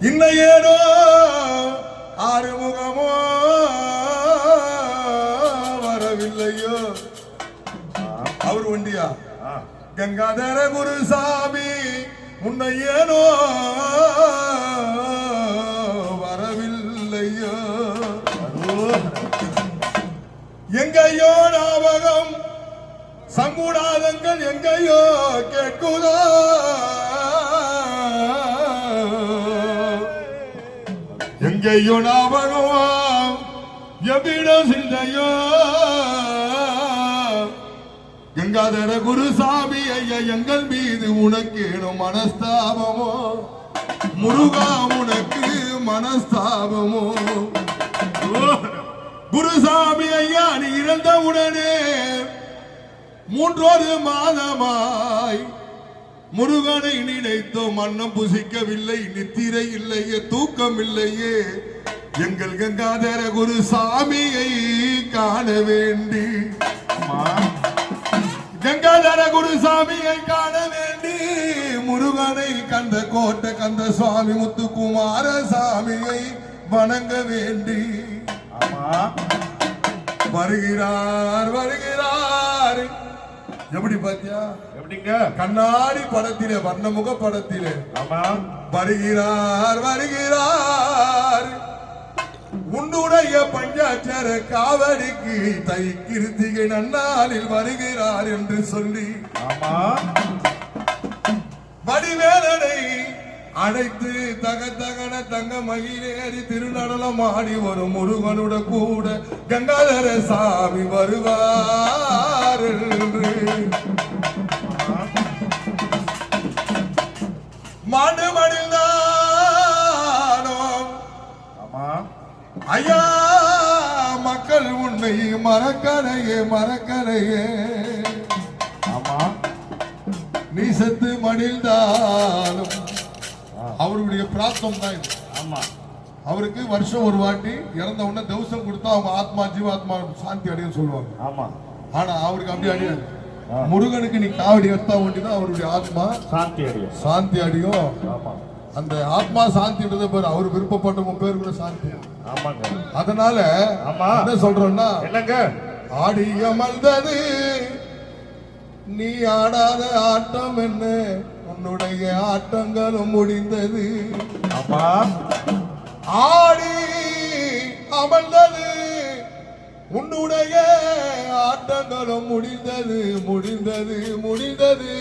இன்னையேனோ ஆறுமுகமோ வரவில்லையோ. அவர் வண்டியா கங்காதர குருசாமி உன்னையேனோ வரவில்லையோ. எங்கையோ ஞாபகம் சங்குடாதங்கள் எங்கையோ கேட்குதோ. எங்கையோ ஞாபகம் எவ்விடம் சிந்தையோ. கங்காதர குருசாமி ஐயா எங்கள் மீது உனக்கேனும் மனஸ்தாபமோ. முருகா உனக்கு மனஸ்தாபமோ. குருசாமி ஐயா நீ இறந்த உடனே 3 மாதமாய் முருகனை நினைத்தோம். மன்னம் புசிக்கவில்லை, நித்திரை இல்லையே, தூக்கம் இல்லையே. எங்கள் கங்காதர குருசாமியை காண வேண்டி, கங்காதர குருசாமியை காண வேண்டி முருகனை கந்த கோட்டை கந்த சுவாமி முத்துக்குமார சாமியை வணங்க வேண்டி வருகிறார் வருகிறார். எப்படி பாத்தியா? எப்படிங்க? கண்ணாடி படத்திலே, வண்ணமுக படத்திலே வருகிறார் வருகிறார். உன்னுடைய பஞ்சாட்சர காவடிக்கு தை கிருத்திகை நன்னாளில் வருகிறார் என்று சொல்லி வடிவேலனை அழைத்து தகதகன தங்க மகிழேறி திருநடனம் ஆடி வரும் முருகனுட கூட கங்காதர சாமி வருவார் என்று மாண்டு மடிந்தானோ. ஐயா மக்கள் உன்னை மறக்கலையே மறக்கலையே. நீ செத்து மடிந்தாலும் அவருடைய பிரார்த்தம் தான் இது. அவருக்கு வருஷம் ஒரு வாட்டி இறந்த உடனே தவசம் கொடுத்தா அவங்க ஆத்மா ஜீவாத்மா சாந்தி அடையும் சொல்லுவாங்க. ஆனா அவருக்கு அப்படி அடையாது. முருகனுக்கு நீ காவடி எடுத்தா ஒண்டிதான் அவருடைய ஆத்மா சாந்தி அடையும். அந்த ஆத்மா சாந்தின்றது பேர் அவர் விருப்பப்பட்ட பேர் கூட சாந்தி. அதனால என்ன சொல்றோம்னா, ஆடி அமர்ந்தது நீ ஆடாத ஆட்டம் என்ன, உன்னுடைய ஆட்டங்களும் முடிந்தது. ஆடி அமர்ந்தது உன்னுடைய ஆட்டங்களும் முடிந்தது முடிந்தது முடிந்தது.